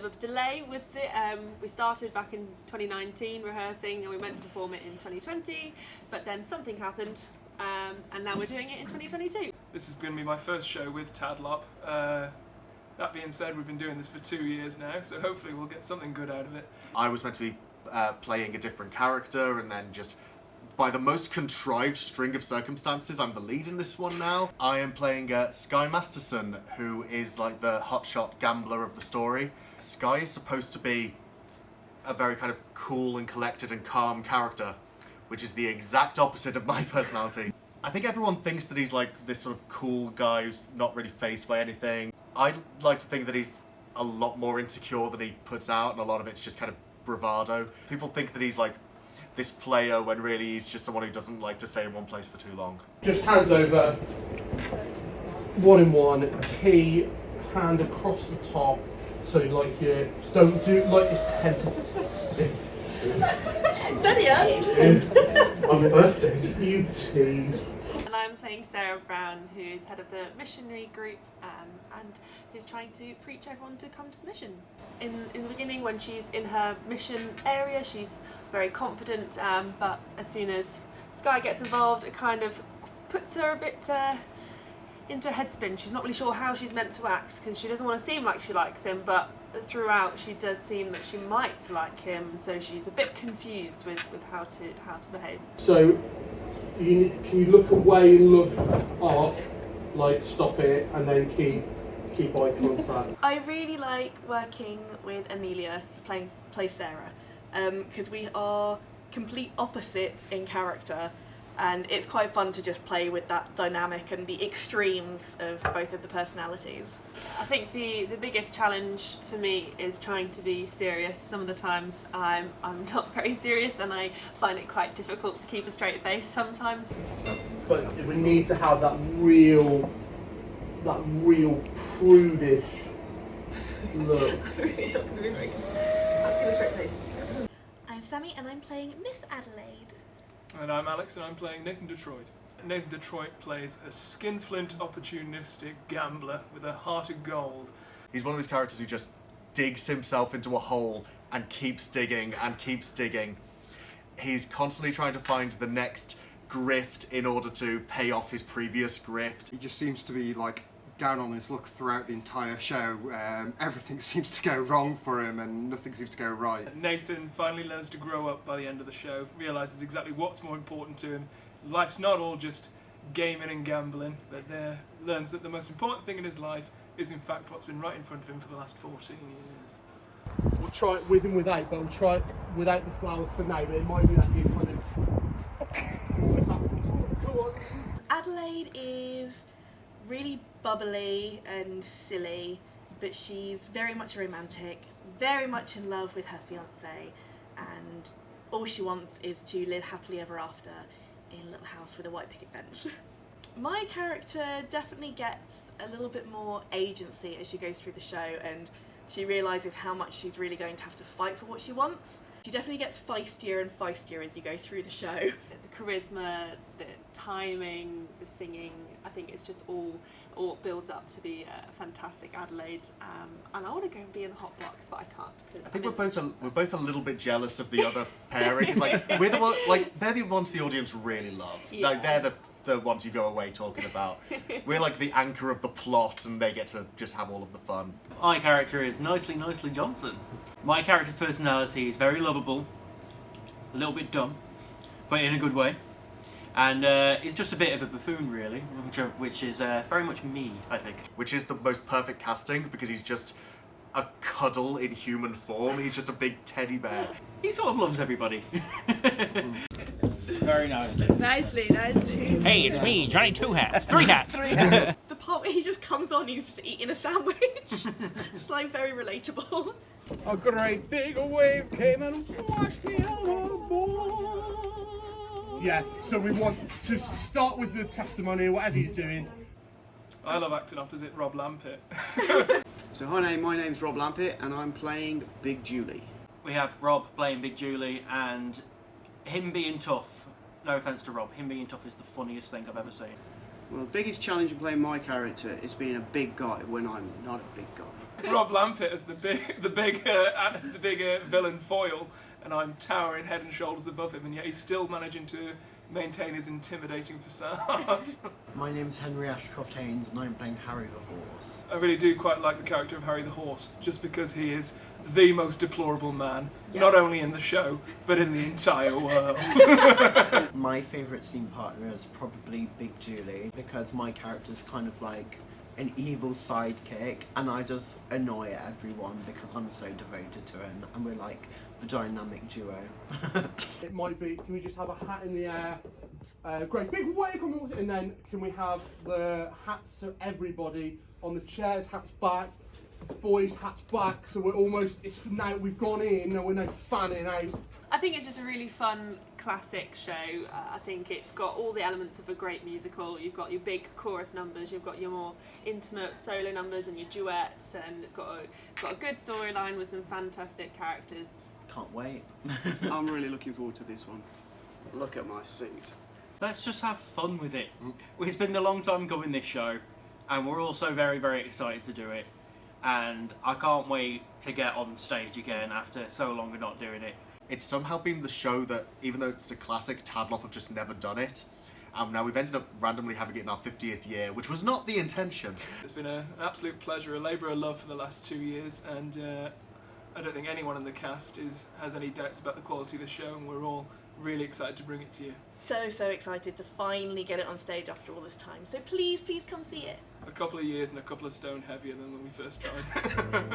a delay with it. We started back in 2019 rehearsing and we meant to perform it in 2020, but then something happened and now we're doing it in 2022. This is going to be my first show with TADLOP. That being said, we've been doing this for 2 years now, so hopefully we'll get something good out of it. I was meant to be playing a different character, and then just by the most contrived string of circumstances, I'm the lead in this one now. I am playing Skye Masterson, who is like the hotshot gambler of the story. Skye is supposed to be a very kind of cool and collected and calm character, which is the exact opposite of my personality. I think everyone thinks that he's like this sort of cool guy who's not really fazed by anything. I'd like to think that he's a lot more insecure than he puts out, and a lot of it's just kind of bravado. People think that he's like this player when really he's just someone who doesn't like to stay in one place for too long. Just hands over, 1 in 1, key, hand across the top, so like you don't do like it's tentative. On the first date, you tease. And I'm playing Sarah Brown, who's head of the missionary group and who's trying to preach everyone to come to the mission. In the beginning, when she's in her mission area, she's very confident, but as soon as Skye gets involved, it kind of puts her a bit into a headspin. She's not really sure how she's meant to act because she doesn't want to seem like she likes him, but throughout she does seem that she might like him, so she's a bit confused with how to behave. So can you look away and look up, like stop it, and then keep eye contact? I really like working with Amelia, who plays Sarah, because we are complete opposites in character, and it's quite fun to just play with that dynamic and the extremes of both of the personalities. I think the biggest challenge for me is trying to be serious. Some of the times I'm not very serious and I find it quite difficult to keep a straight face sometimes. But we need to have that real prudish look. Really not going to be very good. I'll give a straight face. I'm Sammy and I'm playing Miss Adelaide. And I'm Alex and I'm playing Nathan Detroit. Nathan Detroit plays a skinflint, opportunistic gambler with a heart of gold. He's one of these characters who just digs himself into a hole and keeps digging and keeps digging. He's constantly trying to find the next grift in order to pay off his previous grift. He just seems to be like down on his luck throughout the entire show. Everything seems to go wrong for him and nothing seems to go right. Nathan finally learns to grow up by the end of the show, realises exactly what's more important to him. Life's not all just gaming and gambling, but learns that the most important thing in his life is in fact what's been right in front of him for the last 14 years. We'll try it with and without, but we'll try it without the flowers for now, but it might be that you kind of... Go on. Adelaide is really bubbly and silly, but she's very much a romantic, very much in love with her fiancé, and all she wants is to live happily ever after in a little house with a white picket fence. My character definitely gets a little bit more agency as she goes through the show, and she realises how much she's really going to have to fight for what she wants. She definitely gets feistier and feistier as you go through the show. The charisma, the timing, the singing, I think it's just all builds up to be a fantastic Adelaide. And I want to go and be in the hot box, but I can't. I think we're both a little bit jealous of the other pairing. It's like we're the one, like they're the ones the audience really love. Yeah. Like they're the ones you go away talking about. We're like the anchor of the plot, and they get to just have all of the fun. My character is Nicely Johnson. My character's personality is very lovable, a little bit dumb, but in a good way, and is just a bit of a buffoon, really, which is very much me, I think. Which is the most perfect casting, because he's just a cuddle in human form. He's just a big teddy bear. He sort of loves everybody. Very nice. Nicely too. Hey, it's me, Johnny Two Hats, Three Hats. The part where he just comes on, he's just eating a sandwich. It's like very relatable. A great big wave came and washed me overboard. Yeah, so we want to start with the testimony, whatever you're doing. I love acting opposite Rob Lampett. So hi, my name's Rob Lampett and I'm playing Big Julie. We have Rob playing Big Julie, and him being tough, no offence to Rob, him being tough is the funniest thing I've ever seen. Well, the biggest challenge in playing my character is being a big guy when I'm not a big guy. Rob Lampett as the big villain foil, and I'm towering head and shoulders above him, and yet he's still managing to maintain his intimidating facade. My name's Henry Ashcroft Haynes and I'm playing Harry the Horse. I really do quite like the character of Harry the Horse, just because he is the most deplorable man, Yeah. not only in the show, but in the entire world. My favourite scene partner is probably Big Julie, because my character's kind of like an evil sidekick and I just annoy everyone because I'm so devoted to him and we're like the dynamic duo. It might be, can we just have a hat in the air? Great, big welcome, and then can we have the hats so everybody on the chairs, hats back, boys, hats back, so we're almost, it's now we've gone in and we're now fanning out. I think it's just a really fun classic show. I think it's got all the elements of a great musical. You've got your big chorus numbers, you've got your more intimate solo numbers and your duets, and it's got a good storyline with some fantastic characters. Can't wait. I'm really looking forward to this one. Look at my suit. Let's just have fun with it. It's been a long time coming, this show, and we're also very, very excited to do it. And I can't wait to get on stage again after so long of not doing it. It's somehow been the show that, even though it's a classic, TADLOP have just never done it. Now we've ended up randomly having it in our 50th year, which was not the intention. It's been an absolute pleasure, a labour of love for the last 2 years, and I don't think anyone in the cast has any doubts about the quality of the show, and we're all really excited to bring it to you. So excited to finally get it on stage after all this time. So please come see it. A couple of years and a couple of stone heavier than when we first tried.